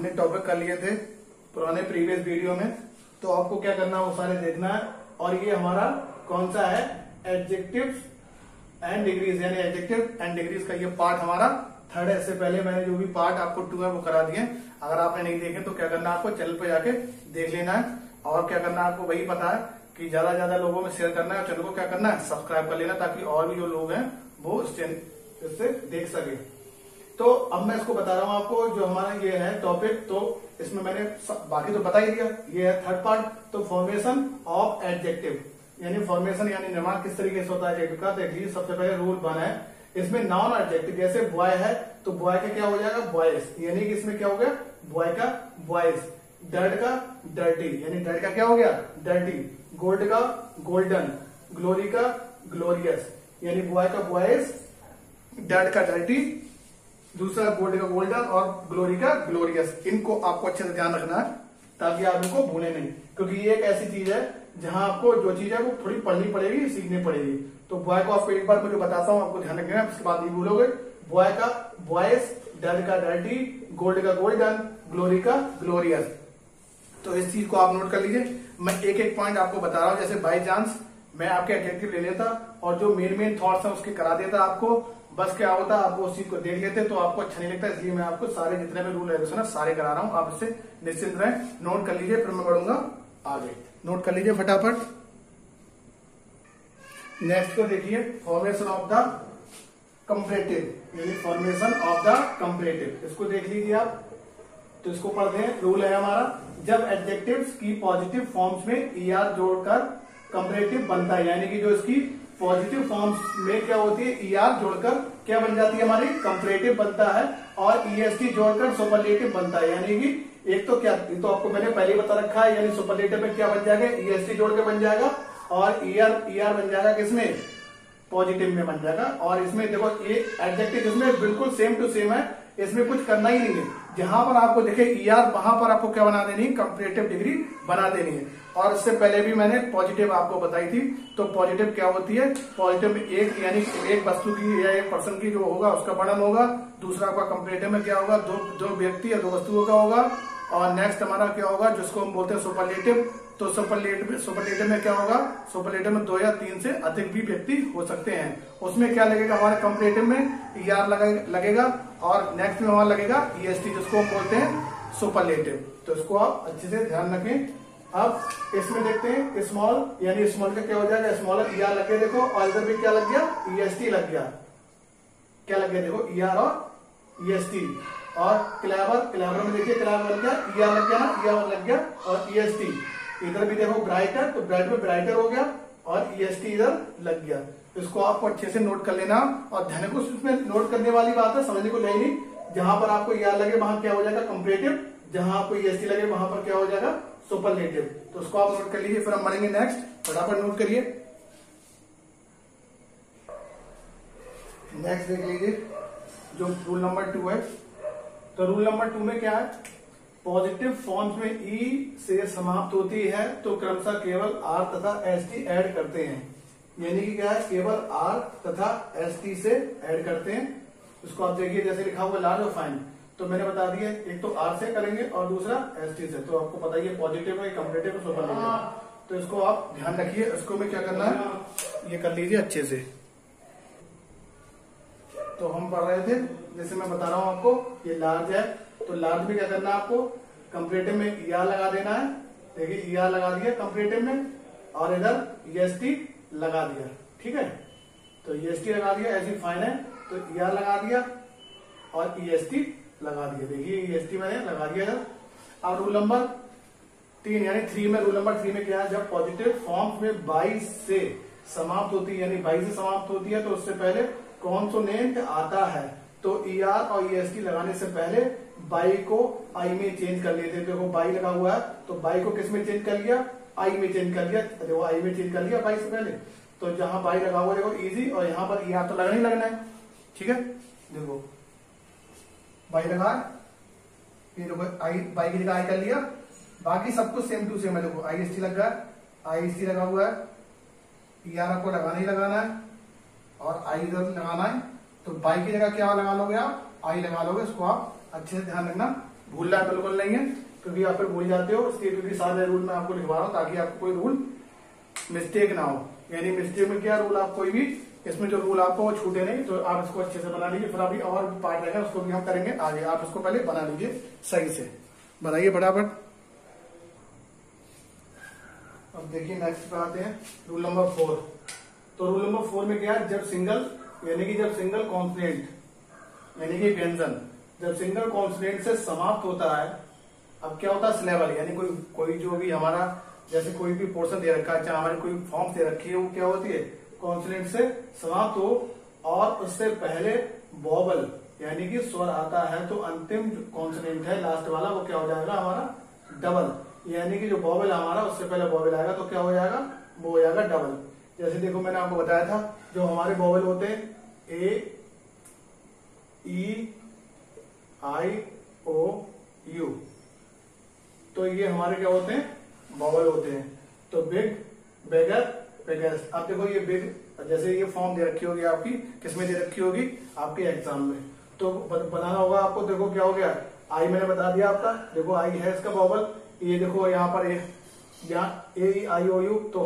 हमने टॉपिक कर लिए थे पुराने प्रीवियस वीडियो में, तो आपको क्या करना है वो सारे देखना है। और ये हमारा कौन सा है, एडजेक्टिव्स एंड डिग्रीज, यानी एडजेक्टिव एंड डिग्रीज का ये पार्ट हमारा थर्ड है। इससे पहले मैंने जो भी पार्ट आपको 2 है वो करा दिए। अगर आपने नहीं देखे तो क्या करना है, आपको चैनल पे जाके देख लेना है। और क्या करना है, आपको वही पता है कि ज्यादा से ज्यादा लोगों में शेयर करना है, चैनल को क्या करना है, सब्सक्राइब कर लेना, ताकि और भी जो लोग हैं वो इससे देख सके। तो अब मैं इसको बता रहा हूं आपको, जो हमारा ये है टॉपिक, तो इसमें मैंने बाकी तो बता ही दिया। ये है थर्ड पार्ट, तो फॉर्मेशन ऑफ एडजेक्टिव, यानी फॉर्मेशन यानी निर्माण किस तरीके से होता है एडजेक्टिव का। देखिए सबसे पहले रूल बना है इसमें, नाउन एडजेक्टिव, जैसे बॉय है तो बॉय का क्या हो जाएगा, बॉयज, यानी कि इसमें क्या हो गया, बॉय का बॉयज। डर्ट का डर्टी, यानी डर्ट का क्या हो गया, डर्टी। गोल्ड का गोल्डन, ग्लोरी का ग्लोरियस, यानी बॉय का बॉयज, डर्ट का डर्टी, दूसरा गोल्ड का गोल्डन और ग्लोरी का ग्लोरियस। इनको आपको अच्छे से ध्यान रखना है ताकि आप इनको भूले नहीं, क्योंकि ये एक ऐसी चीज है जहां आपको जो चीज है वो थोड़ी पढ़नी पड़ेगी, सीखनी पड़ेगी। तो बॉय को आपको एक बार मैं जो बताता हूं आपको ध्यान रखना है, उसके बाद नहीं भूलोगे। बॉय का बॉयज, डर्ट का डर्टी, गोल्ड का गोल्डन, ग्लोरी का ग्लोरियस। तो इस चीज को आप नोट कर लीजिए। मैं एक एक पॉइंट आपको बता रहा हूं, जैसे बाई चांस मैं आपके एडजेक्टिव ले लेता और जो मेन थॉट्स है उसके करा देता आपको, बस क्या होता आपको उस चीज को देख लेते तो आपको अच्छा नहीं लगता। इसलिए मैं आपको सारे जितने भी रूल रेगुलेशन है सारे करा रहा हूं, आप इससे निश्चिंत रहें। नोट कर लीजिए, फिर मैं बढ़ूंगा आगे। नोट कर लीजिए फटाफट। नेक्स्ट को देखिए, फॉर्मेशन ऑफ द कंपैरेटिव, यानी फॉर्मेशन ऑफ द कंपैरेटिव। इसको देख लीजिए आप, तो इसको पढ़ते हैं। रूल है हमारा, जब एडजेक्टिव्स की पॉजिटिव फॉर्म्स में ईआर जोड़कर कंपैरेटिव बनता है, यानी कि जो इसकी पॉजिटिव फॉर्म्स में क्या होती है, ईआर जोड़कर क्या बन जाती है, हमारी कंपैरेटिव बनता है, और ईएसटी जोड़कर सुपरलेटिव बनता है। यानी कि एक तो क्या, ये तो आपको मैंने पहले ही बता रखा है, यानी सुपरलेटिव में क्या बन जाएगा, ईएसटी जोड़ के बन जाएगा, और ईआर बन जाएगा किसमें, पॉजिटिव में बन जाएगा। और इसमें देखो ये एडजेक्टिव इसमें बिल्कुल सेम टू सेम है, इसमें कुछ करना ही नहीं है। जहां पर आपको देखे ईआर, वहां पर आपको क्या बना देनी है, कंपैरेटिव डिग्री बना देनी है। और इससे पहले भी मैंने पॉजिटिव आपको बताई थी। तो पॉजिटिव क्या होती है, पॉजिटिव में एक, यानी एक वस्तु की या एक पर्सन की जो होगा उसका वर्णन होगा। दूसरा आपका कंपैरेटिव में क्या होगा, दो व्यक्ति या दो वस्तुओं का होगा। और नेक्स्ट हमारा क्या होगा, जिसको हम बोलते हैं सुपरलेटिव। तो सुपरलेटिव में क्या होगा, सुपरलेटिव में 2 या 3 से अधिक भी व्यक्ति हो सकते हैं। उसमें क्या लगेगा, हमारे कंपैरेटिव में ईआर लगेगा, और नेक्स्ट में हमारा लगेगा ईएसटी, जिसको हम बोलते हैं सुपरलेटिव। तो इसको आप अच्छे से ध्यान रखें। अब इसमें देखते हैं स्मॉल, यानी स्मॉल का क्या हो जाएगा, स्मॉल ईआर लग गया देखो, और इधर भी क्या लग गया, ईएसटी लग गया। क्या लग गया देखो, ईआर और ईएसटी। और क्लेवर में देखिए क्लेवर लग गया, ईआर लग गया ना, ईआर लग गया और ईएसटी। इधर भी देखो ब्राइटर, तो ब्राइट में ब्राइटर हो गया और ईएसटी इधर लग गया। इसको आपको अच्छे से नोट कर लेना, और ध्यान को इसमें नोट करने वाली बात है, समझने को नहीं। जहां पर आपको ईआर लगे वहां क्या हो जाएगा, कंपैरेटिव। जहां आपको ईएसटी लगे वहां पर क्या हो जाएगा, सुपरलेटिव। तो उसको आप नोट कर लीजिए, फिर हम बढ़ेंगे नेक्स्ट। फटाफट नोट करिए। नेक्स्ट देख लीजिए, जो रूल नंबर 2 है। तो रूल नंबर 2 में क्या है, पॉजिटिव फॉर्म्स में ई से समाप्त होती है तो क्रमशः केवल आर तथा एसटी ऐड करते हैं। यानी कि क्या है, केवल आर तथा एसटी से ऐड करते हैं। इसको आप देखिए, जैसे लिखा हुआ लार्ज और फाइन, तो मैंने बता दिया, एक तो आर से करेंगे और दूसरा एसटी से। तो आपको पता ही है पॉजिटिव है, कंपैरेटिव है, सुपरलेटिव। तो इसको आप ध्यान रखिए। इसको में क्या करना है, ये कर लीजिए अच्छे से। तो हम पढ़ रहे थे, जैसे मैं बता रहा हूं आपको, ये लार्ज है, तो लार्ज में क्या करना है आपको, कंपैरेटिव में ईआर लगा देना है। देखिए ईआर लगा दिया कंपैरेटिव में, और इधर ईएसटी लगा दिया, ठीक है। तो ईएसटी लगा दिया, ऐसी फाइन है, तो ईआर लगा दिया और ईएसटी लगा दिया। देखिए ईएसटी मैंने लगा दिया इधर। अब रूल नंबर 3 यानी 3 में, रूल नंबर 3 में क्या है, जब पॉजिटिव फॉर्म में 22 से समाप्त होती है, यानी 22 से समाप्त होती है, तो उससे पहले कॉन्सोनेंट आता है। तो ईआर और ईएसटी लगाने से पहले बाई को आई में चेंज कर लेते। देखो बाई लगा हुआ है, तो बाई को किस में चेंज कर लिया, आई में चेंज कर लिया। देखो आई में चेंज कर लिया बाई से पहले। तो जहां बाई लगा हुआ देखो इजी, और यहाँ पर ईआर तो लगना ही लगना है, ठीक है। देखो बाई लगा, ये देखो आई, बाई की जगह आई कर लिया, बाकी सब कुछ सेम टू सेम है। देखो आईएसटी लग गया, आईएसटी लगा हुआ है, ईआर आपको लगाना ही लगाना है, और आई इधर लगाना है। तो बाई की जगह क्या लगा लोगे आप, आई लगा लोगे। इसको आप अच्छे से ध्यान रखना। भूलना बिल्कुल नहीं है, क्योंकि आप फिर भूल जाते हो, इसलिए क्योंकि सारे रूल मैं आपको लिखवा रहा हूँ ताकि आपको कोई रूल मिस्टेक ना हो। यानी मिस्टेक में क्या रूल, आप कोई भी इसमें जो रूल आपको छूटे नहीं, तो आप इसको अच्छे से बना लीजिए। फिर अभी और भी पार्ट रहेगा, उसको भी हम करेंगे आगे। आप इसको पहले बना लीजिए, सही से बनाइए फटाफट। अब देखिए नेक्स्ट पे आते हैं, रूल नंबर 4। तो रूल नंबर 4 में क्या है, जब सिंगल कॉन्सोनेंट यानी कि व्यंजन जब सिंगल कॉन्सोनेंट से समाप्त होता है, अब क्या होता है सिलेबल, यानी कोई जो भी हमारा जैसे कोई भी पोर्शन दे रखा है, चाहे हमारी कोई फॉर्म दे रखी है, वो क्या होती है कॉन्सोनेंट से समाप्त हो और उससे पहले वोवल यानी कि स्वर आता है, तो अंतिम कॉन्सोनेंट है लास्ट वाला, वो क्या हो जाएगा हमारा डबल। यानी कि जो वोवल हमारा उससे पहले वोवल आएगा तो क्या हो जाएगा, वो हो जाएगा डबल। जैसे देखो मैंने आपको बताया था जो हमारे वोवल होते हैं ए ई आई ओ यू, तो ये हमारे क्या होते हैं वोवल होते हैं। तो बिग, बेगर, बिगेस्ट। अब देखो ये बिग, जैसे ये फॉर्म दे रखी होगी आपकी, किसमें दे रखी होगी आपके एग्जाम में, तो बनाना होगा आपको। देखो क्या हो गया, आई मैंने बता दिया आपका, देखो आई है इसका वोवल, ये देखो यहाँ पर यहाँ ए आई ओ यू, तो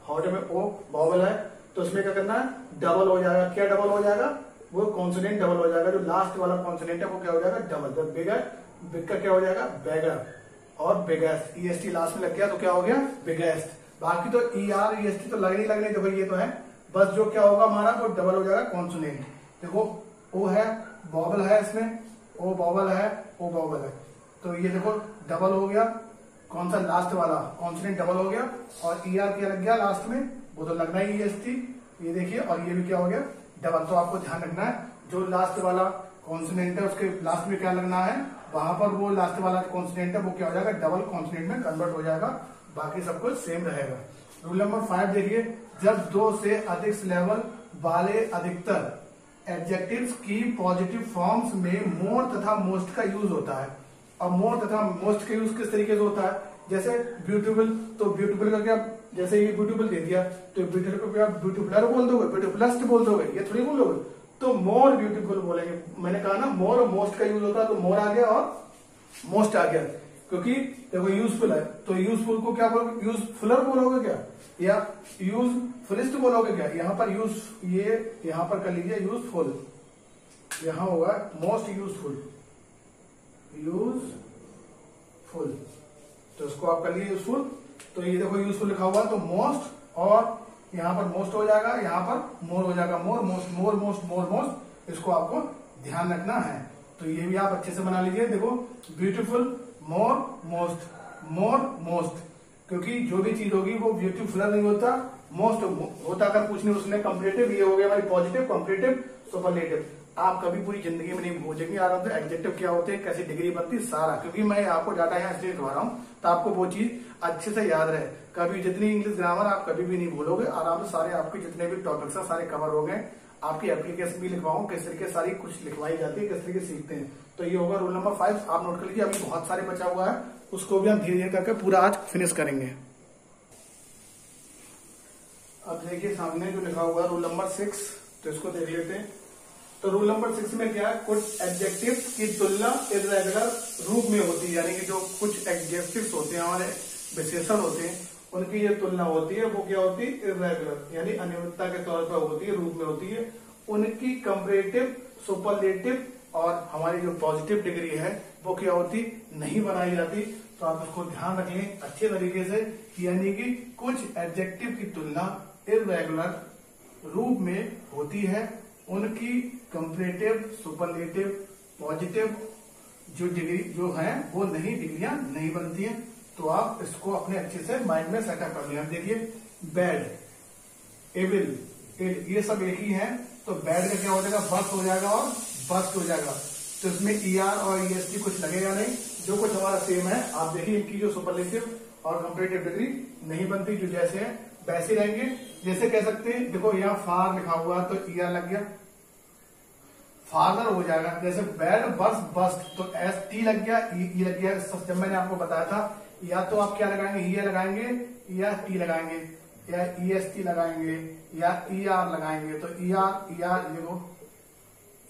हॉट में ओ वोवल है, तो उसमें क्या करना है डबल हो जाएगा। क्या डबल हो जाएगा, वो कॉन्सोनेंट डबल हो जाएगा, जो लास्ट वाला कॉन्सोनेंट है वो क्या हो जाएगा डबल। तो बिग का क्या हो जाएगा बेगर, और बिगेस्ट ईएसटी लास्ट में लग गया तो क्या हो गया बिगेस्ट। बाकी तो ईआर ईएसटी तो लगनी लगनी, देखो ये तो है, बस जो क्या होगा हमारा वो डबल हो जाएगा कॉन्सोनेंट। देखो ओ है वोवल है, इसमें ओ वोवल है, ओ वोवल है, तो ये देखो डबल हो गया, कौन सा लास्ट वाला कॉन्सोनेंट डबल हो गया, और ईआर क्या लग गया लास्ट में, वो तो लगना ही ईएसटी, ये देखिए, और ये भी क्या हो गया डबल। तो आपको ध्यान रखना है जो लास्ट वाला कॉन्सोनेंट है उसके लास्ट में क्या लगना है, वहां पर वो लास्ट वाला कॉन्सोनेंट है वो क्या हो जाएगा डबल कॉन्सोनेंट में कन्वर्ट हो जाएगा, बाकी सब कुछ सेम रहेगा। रूल नंबर 5 देखिए, जब 2 से अधिक सिलेबल वाले अधिकतर एडजेक्टिव्स की पॉजिटिव फॉर्म्स में मोर तथा मोस्ट का यूज होता है। अब मोर तथा मोस्ट का यूज किस तरीके से होता है, जैसे ब्यूटीफुल, तो ब्यूटीफुल का क्या, जैसे ये ब्यूटीफुल दे दिया तो ब्यूटीफुल को क्या ब्यूटीफुलर बोल दोगे, ब्यूटीफुलेस्ट बोल दोगे, ये थोड़ी बोलोगे, तो मोर ब्यूटीफुल बोलेंगे। मैंने कहा ना मोर और मोस्ट का यूज होता है, तो मोर आ गया और मोस्ट आ गया, क्योंकि देखो यूजफुल है, तो यूजफुल को क्या बोलोगे, यूजफुलर बोलोगे क्या, या यूजफुलिस्ट बोलोगे क्या। यहाँ पर यूज, ये यहाँ पर कर लीजिए यूजफुल, यहाँ होगा मोस्ट यूजफुल, तो इसको आप कर लीजिए यूजफुल। तो ये देखो यूजफुल लिखा हुआ तो मोस्ट, और यहाँ पर मोस्ट हो जाएगा, यहाँ पर मोर हो जाएगा, more most more most more most, इसको आपको ध्यान रखना है। तो ये भी आप अच्छे से बना लीजिए। देखो ब्यूटीफुल, मोर, मोस्ट, क्योंकि जो भी चीज होगी वो ब्यूटीफुलर नहीं होता, मोस्ट होता। अगर पूछने उसने कंपैरेटिव, ये हो गया हमारी पॉजिटिव, कंपैरेटिव, सुपरलेटिव। आप कभी पूरी जिंदगी में नहीं भूलेंगे आराम से एडजेक्टिव क्या होते हैं, कैसी डिग्री बनती है, सारा, क्योंकि मैं आपको डाटा यहाँ इसलिए लिखवा रहा हूँ तो आपको वो चीज अच्छे से याद रहे। कभी जितनी इंग्लिश ग्रामर आप कभी भी नहीं भूलोगे, आराम से सारे आपके जितने भी टॉपिक्स हैं सारे कवर हो गए। आपकी एप्लीकेशन भी लिखवाऊं किस तरीके सारी कुछ लिखवाई जाती है, किस तरीके सीखते हैं। तो ये होगा रूल नंबर 5, आप नोट कर लीजिए। अभी बहुत सारे बचा हुआ है, उसको भी हम धीरे धीरे करके पूरा आज फिनिश करेंगे। अब देखिए सामने जो लिखा हुआ है रूल नंबर 6, तो इसको देख लेते हैं। तो रूल नंबर 6 में क्या है, कुछ एडजेक्टिव्स की तुलना इर्रेगुलर रूप में होती है, यानी कि जो कुछ एडजेक्टिव्स होते हैं हमारे विशेषण होते हैं उनकी जो तुलना होती है वो क्या होती है इर्रेगुलर, यानी अनियमितता के तौर पर होती है, रूप में होती है। उनकी कंपैरेटिव, सुपरलेटिव और हमारी जो पॉजिटिव डिग्री है वो क्या होती नहीं बनाई जाती। तो आप उसको ध्यान रख लें अच्छे तरीके से, यानी कि कुछ एडजेक्टिव की तुलना इर्रेगुलर रूप में होती है, उनकी कंपैरेटिव, सुपरलेटिव, पॉजिटिव जो डिग्री जो है वो डिग्रियां नहीं बनती हैं। तो आप इसको अपने अच्छे से माइंड में सेटअप कर लिया। देखिए बैड, एविल, ये सब एक ही है, तो बैड का क्या हो जाएगा बस हो जाएगा और बस्ट हो जाएगा। तो इसमें ईआर और ईएसटी कुछ लगेगा नहीं, जो कुछ हमारा सेम है। आप देखिए इनकी जो सुपरलेटिव और कंपैरेटिव डिग्री नहीं बनती, जो जैसे है वैसे रहेंगे। जैसे कह सकते हैं, देखो यहाँ फार लिखा हुआ तो ईआर लग गया, फादर हो जाएगा। जैसे बैड, बस, बस्ट, तो एस टी लग गया, ई लग गया। जब मैंने आपको बताया था, या तो आप क्या लगाएंगे, ये लगाएंगे या टी लगाएंगे, या ईएसटी लगाएंगे या ईआर लगाएंगे। तो ईआर देखो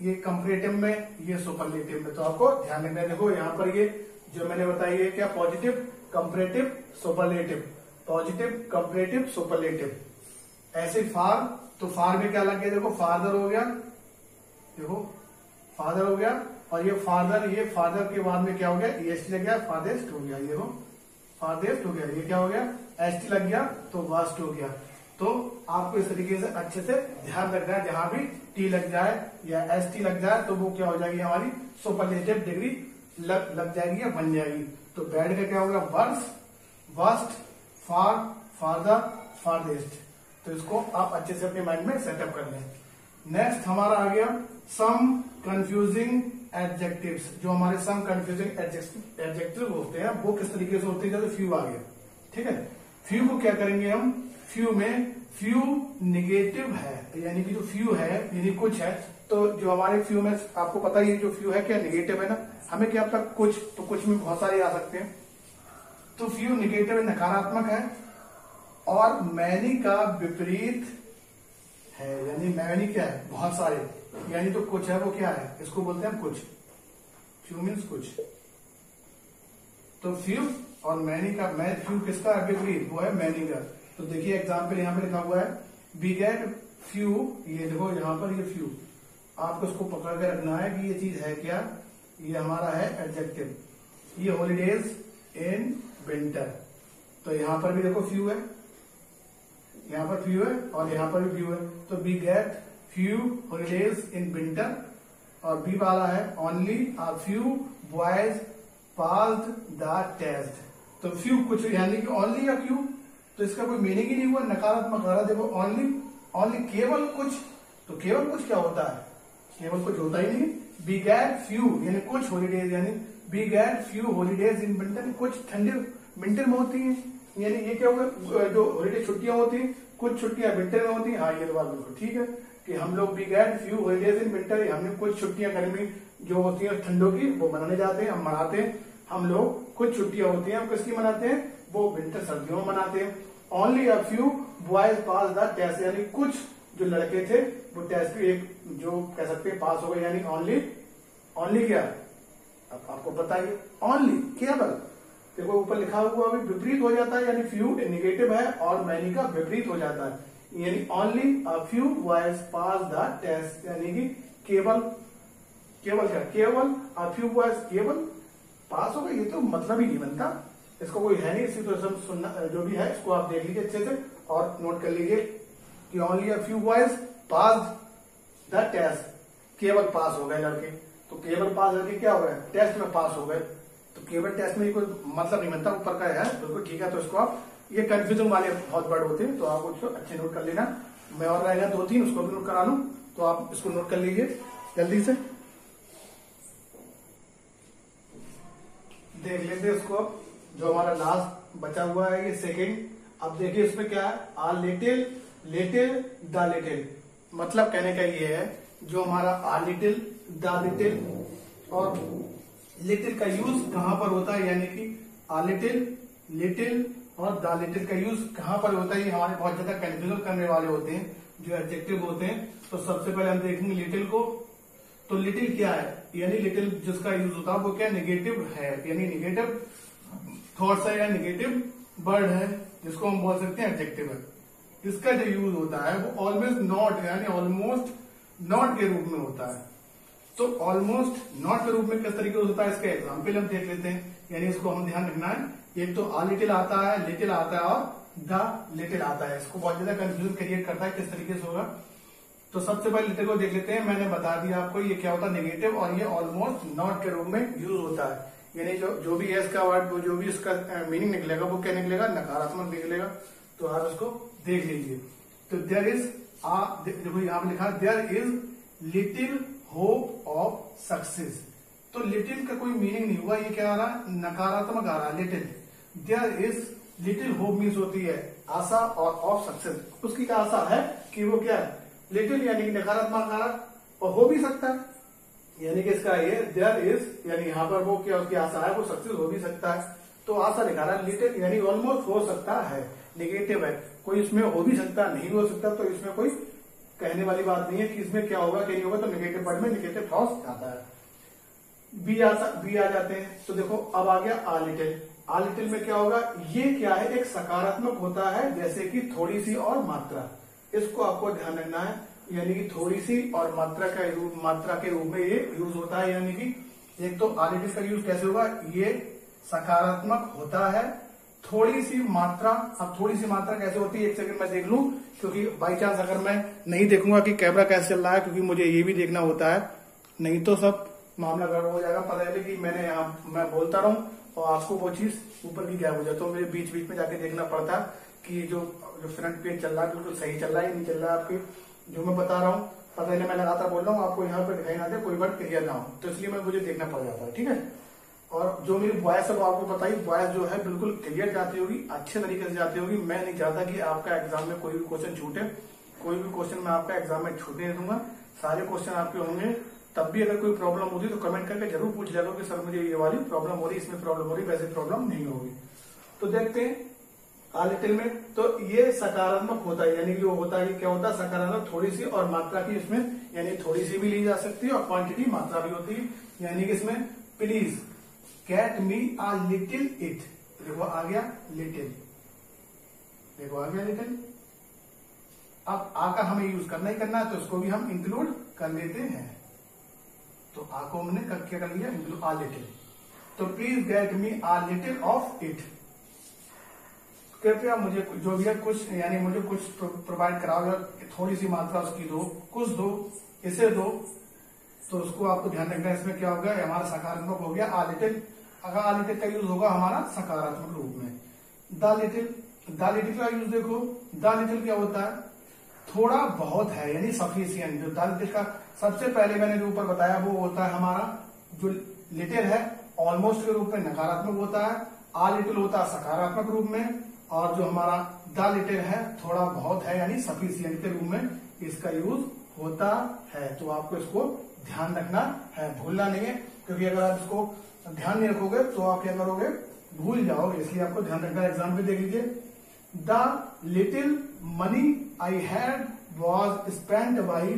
ये कंपैरेटिव में, ये सुपरलेटिव में। तो आपको ध्यान रखना है। देखो यहाँ पर ये जो मैंने बताई है क्या, positive, comparative, superlative, positive, comparative, superlative. ऐसे फार, तो फार में क्या लग गया, देखो फादर हो गया, देखो फादर हो गया, और ये फादर, ये फादर के बाद में क्या हो गया, एसटी लग गया, फादेस्ट हो गया, ये हो फादेस्ट हो गया, ये क्या हो गया, एसटी लग गया तो वास्ट हो गया। तो आपको इस तरीके से अच्छे से ध्यान रखना है, जहां भी टी लग जाए या एसटी लग जाए तो वो क्या हो जाएगी, हमारी सुपरलेटिव डिग्री लग जाएगी या बन जाएगी। तो बैड का क्या होगा, वर्स, वर्स्ट, फार, फादर, फारदेस्ट। तो इसको आप अच्छे से अपने माइंड में सेटअप कर लें। नेक्स्ट हमारा आ गया सम कंफ्यूजिंग एडजेक्टिव्स। जो हमारे सम कंफ्यूजिंग एडजेक्टिव होते हैं वो किस तरीके से होते हैं, जैसे फ्यू आ गया, ठीक है। फ्यू को क्या करेंगे हम, फ्यू में फ्यू निगेटिव है, यानी कि जो फ्यू है यानी कुछ है, तो जो हमारे फ्यू में आपको पता ही है जो फ्यू है क्या निगेटिव है ना, हमें क्या तक कुछ, तो कुछ में बहुत सारे आ सकते हैं। तो फ्यू निगेटिव है, नकारात्मक है, और मैनी का विपरीत है, यानी मैनी क्या है, बहुत सारे, यानी तो कुछ है वो क्या है, इसको बोलते हैं कुछ, फ्यू मीन्स कुछ। तो फ्यू और मैनी का, फ्यू किसका विपरीत, वो है मैनी का। तो देखिए एग्जाम्पल यहाँ पे लिखा हुआ है, वी गेट फ्यू, ये देखो यहाँ पर ये फ्यू, आपको इसको पकड़ के रखना है कि ये चीज है क्या, ये हमारा है एडजेक्टिव। ये हॉलीडेज इन विंटर, तो यहाँ पर भी देखो फ्यू है, यहाँ पर फ्यू है और यहाँ पर भी फ्यू है। तो we get few holidays in winter, और बी वाला है only a few boys passed the test. तो फ्यू कुछ, यानी कि ओनली या फ्यू, तो इसका कोई मीनिंग ही नहीं हुआ, नकारात्मक आ रहा। देखो ओनली, ओनली केवल कुछ, तो केवल कुछ क्या होता है, केवल कुछ होता ही नहीं। बी गेट फ्यू यानी कुछ हॉलीडेज, यानी we get few holidays in winter, कुछ ठंडे विंटर में होती है, यानी ये क्या होगा, जो हॉलीडे छुट्टियां होती हैं कुछ छुट्टियां विंटर में होती हैं। हाँ ये तो बात बिल्कुल ठीक है कि हम लोग we get few holidays in winter, हमने कुछ छुट्टियां गर्मी जो होती है ठंडों की वो मनाने जाते हैं, हम मनाते हैं। हम लोग कुछ छुट्टियां होती हैं हम किसकी मनाते हैं, वो विंटर सर्दियों में मनाते हैं। Only a few boys pass the test, यानी कुछ जो लड़के थे वो टेस्ट भी एक जो कह सकते हैं पास हो गए, यानी ओनली, ओनली क्या, अब आपको पता ही, ओनली केवल। देखो ऊपर लिखा हुआ अभी विपरीत हो जाता है, यानी फ्यू निगेटिव है और मैनी का विपरीत हो जाता है, यानी only a few boys pass the test, यानी कि केवल, केवल क्या, केवल अ फ्यू बॉयज केवल पास हो गए, ये तो मतलब ही नहीं बनता, इसको कोई है नहीं। इसी तो सब सुनना जो भी है इसको आप देख लीजिए अच्छे से और नोट कर लीजिए कि only a few boys pass the test, केवल पास हो गए लड़के। तो केवल पास लड़के क्या हो गए, टेस्ट में पास हो गए। तो केवल टेस्ट में कोई मतलब नहीं बनता, ऊपर का है बिल्कुल ठीक है। तो इसको आप, ये कंफ्यूजन वाले बहुत वर्ड होते हैं तो आप उसको अच्छे नोट कर लेना। मैं और रहेगा 2-3 उसको भी नोट करा लूं, तो आप इसको नोट कर लीजिए जल्दी से, देख लेते हैं इसको। जो हमारा लास्ट बचा हुआ है ये सेकंड, अब देखिए इसमें क्या है, आ लिटिल, लिटिल, द लिटिल, मतलब कहने का ये है जो हमारा आ लिटिल, द लिटिल और लिटिल का यूज कहां पर होता है, यानी कि आ लिटिल, लिटिल और द लिटिल का यूज कहां पर होता है, ये हमारे बहुत ज्यादा कंफ्यूजन करने वाले होते हैं जो एडजेक्टिव होते हैं। तो सबसे पहले हम देखेंगे लिटिल को। तो लिटिल क्या है, यानी लिटिल जिसका यूज होता है वो क्या, निगेटिव है, यानी निगेटिव थॉट्स है या निगेटिव वर्ड है, जिसको हम बोल सकते हैं एडजेक्टिव है। इसका जो यूज होता है वो ऑलवेज नॉट, यानी ऑलमोस्ट नॉट के रूप में होता है। तो ऑलमोस्ट नॉट के रूप में किस तरीके से होता है, इसका एग्जाम्पल हम देख लेते हैं। यानी इसको हम ध्यान रखना है, एक तो आ लिटिल आता है, लिटिल आता है और द लिटिल आता है। इसको बहुत ज्यादा कंफ्यूजन क्रिएट करता है किस तरीके से होगा। तो सबसे पहले लिटिल को देख लेते हैं। मैंने बता दिया आपको ये क्या होता है, नेगेटिव, और ये ऑलमोस्ट नॉट के रूप में यूज होता है। यानी जो भी है इसका वर्ड, जो भी इसका मीनिंग निकलेगा वो क्या निकलेगा, नकारात्मक निकलेगा। तो आप इसको देख लीजिए। तो देयर इज, देखो यहाँ पे लिखा there is little hope of success. तो लिटिल का कोई मीनिंग नहीं हुआ, ये क्या आ रहा, नकारात्मक आ रहा, little. There is little hope means होती है आशा, और ऑफ सक्सेस उसकी क्या आशा है कि वो क्या है, लिटिल यानी कि नकारात्मक आ रहा, और हो भी सकता है, यानी कि इसका ये देयर इज, यानी यहाँ पर वो क्या उसकी आशा है, वो सक्सेस हो भी सकता है। तो आशा दिखा रहा है, लिटिल यानी ऑलमोस्ट हो सकता है, नेगेटिव है, कोई इसमें हो भी सकता है, नहीं हो सकता, तो इसमें कोई कहने वाली बात नहीं है कि इसमें क्या होगा क्या नहीं होगा, तो नेगेटिव वर्ड में नेगेटिव क्लॉज आता है। बी आ जाते हैं, तो देखो अब आ गया आ लिटिल। आ लिटिल में क्या होगा, ये क्या है, एक सकारात्मक होता है, जैसे कि थोड़ी सी और मात्रा, इसको आपको ध्यान रखना है, यानी कि थोड़ी सी और मात्रा के रूप में ये यूज होता है। यानी कि एक तो आ लिटिल का यूज कैसे होगा, ये सकारात्मक होता है, थोड़ी सी मात्रा। अब थोड़ी सी मात्रा कैसे होती है, एक सेकंड मैं देख लूं, क्योंकि बाई चांस अगर मैं नहीं देखूंगा कि कैमरा कैसे चल रहा है, क्योंकि मुझे ये भी देखना होता है, नहीं तो सब मामला गड़बड़ हो जाएगा। पता है कि मैं बोलता रहूं और आपको वो चीज ऊपर की गायब हो जाए, तो मुझे बीच बीच में जाके देखना पड़ता है कि जो फ्रंट पेज चल रहा है बिल्कुल सही चल रहा है, नहीं चल रहा है। आपके जो मैं बता रहा हूँ, पता नहीं मैं लगातार बोल रहा हूँ, आपको यहाँ पे दिखाई ना दे, कोई वर्ड क्लियर ना हो, तो इसलिए मुझे देखना पड़ जाता है, ठीक है। और जो मेरी वॉइस है वो आपको बताइए, वॉइस जो है बिल्कुल क्लियर जाती होगी, अच्छे तरीके से जाती होगी। मैं नहीं चाहता कि आपका एग्जाम में कोई भी क्वेश्चन छूटे, कोई भी क्वेश्चन मैं आपका एग्जाम में छूटने नहीं दूंगा, सारे क्वेश्चन आपके होंगे। तब भी अगर कोई प्रॉब्लम होती तो कमेंट करके जरूर पूछ लिया करो कि सर मुझे ये वाली प्रॉब्लम हो रही, इसमें प्रॉब्लम हो रही, वैसे प्रॉब्लम नहीं होगी। तो देखते हैं आ लिटिल में, तो ये सकारात्मक होता है, यानी कि वो होता है, क्या होता है, सकारात्मक, थोड़ी सी और मात्रा की इसमें, यानी थोड़ी सी भी ली जा सकती है और क्वांटिटी मात्रा भी होती है। यानी कि इसमें please get me uh little it, देखो आ गया लिटिल, देखो आ गया लिटिल। अब आ का हमें यूज करना ही करना है, तो उसको भी हम इंक्लूड कर लेते हैं। तो आ को हमने क्या कर लिया, इंक्लूड आ लिटिल। तो please get me uh little of it, कृपया मुझे जो भी है कुछ, यानी मुझे कुछ प्रोवाइड कराओ, थोड़ी सी मात्रा उसकी दो, कुछ दो, इसे दो। तो उसको आपको ध्यान रखना है, इसमें क्या होगा, हमारा सकारात्मक हो गया आ लिटिल। अगर आ लिटिल का यूज होगा हमारा सकारात्मक रूप में। द लिटिल का यूज देखो, द लिटिल क्या होता है, थोड़ा बहुत है, यानी सफिशियंट। जो द लिटिल का सबसे पहले मैंने जो ऊपर बताया वो होता है हमारा जो लिटिल है, ऑलमोस्ट के रूप में नकारात्मक होता है, आ लिटिल होता है सकारात्मक रूप में, और जो हमारा द लिटिल है थोड़ा बहुत है, यानी सफिशियंट के रूप में इसका यूज होता है। तो आपको इसको ध्यान रखना है, भूलना नहीं है, क्योंकि अगर आप इसको ध्यान नहीं रखोगे तो आप क्या करोगे, भूल जाओगे, इसलिए आपको ध्यान रखना है। एग्जाम पे देख लीजिए, the little money I had was spend by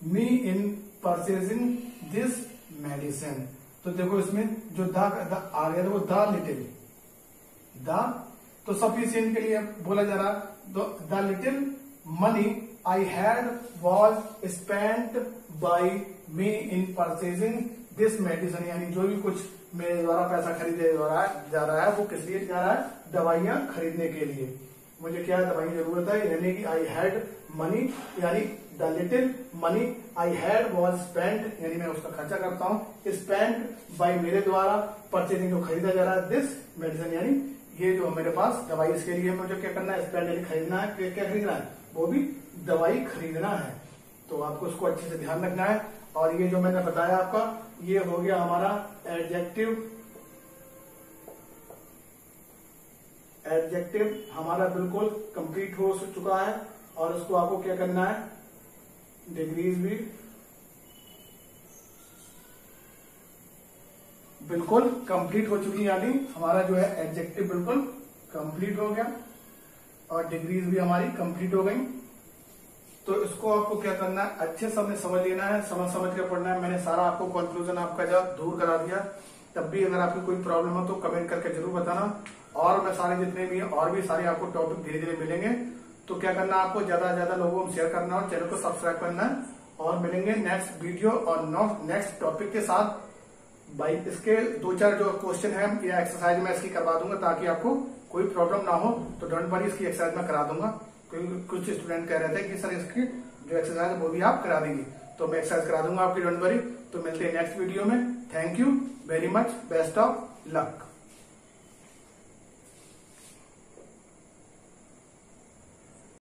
me in purchasing this medicine. तो देखो इसमें जो द आ गया, देखो द लिटिल, द तो सफिशियंट के लिए बोला जा रहा, तो the little money I had was spent by me in purchasing this medicine, यानी जो भी कुछ मेरे द्वारा पैसा खरीदे जा रहा है वो किस लिए जा रहा है, दवाइयां खरीदने के लिए। मुझे क्या दवाई की जरूरत है, यानी कि आई हैड मनी, यानी the little money I had was spent, यानी मैं उसका खर्चा करता हूँ, स्पेंट बाई मेरे द्वारा, परचेजिंग जो खरीदा जा रहा है, दिस मेडिसिन, यानी ये जो मेरे पास दवाई, इसके लिए मुझे क्या करना है, स्पेंड यानी खरीदना है, क्या खरीदना है, वो भी दवाई खरीदना है। तो आपको उसको अच्छे से ध्यान रखना है। और ये जो मैंने बताया आपका, ये हो गया हमारा एडजेक्टिव। एडजेक्टिव हमारा बिल्कुल कंप्लीट हो चुका है, और उसको आपको क्या करना है, डिग्रीज भी बिल्कुल कंप्लीट हो चुकी है, यानी हमारा जो है एडजेक्टिव बिल्कुल कंप्लीट हो गया और डिग्रीज भी हमारी कंप्लीट हो गई। तो इसको आपको क्या करना है, अच्छे से समझ लेना है, समझ के पढ़ना है। मैंने सारा आपको कंक्लूजन आपका जब दूर करा दिया। तब भी अगर आपकी कोई प्रॉब्लम हो तो कमेंट करके जरूर बताना, और मैं सारे जितने भी हैं और भी सारे आपको टॉपिक धीरे धीरे मिलेंगे। तो क्या करना है, आपको ज्यादा से ज्यादा लोगों को शेयर करना और चैनल को सब्सक्राइब करना है। और मिलेंगे नेक्स्ट वीडियो और नेक्स्ट टॉपिक के साथ। भाई इसके 2-4 जो क्वेश्चन है या एक्सरसाइज मैं इसकी करवा दूंगा, ताकि आपको कोई प्रॉब्लम ना हो। तो डोंट वरी, इसकी एक्सरसाइज मैं करा दूंगा, क्योंकि कुछ स्टूडेंट कह रहे थे कि सर इसकी जो एक्सरसाइज है वो भी आप करा देंगे, तो मैं एक्सरसाइज करा दूंगा आपकी, डोंट वरी। तो मिलते हैं नेक्स्ट वीडियो में। Thank you very much, best of luck.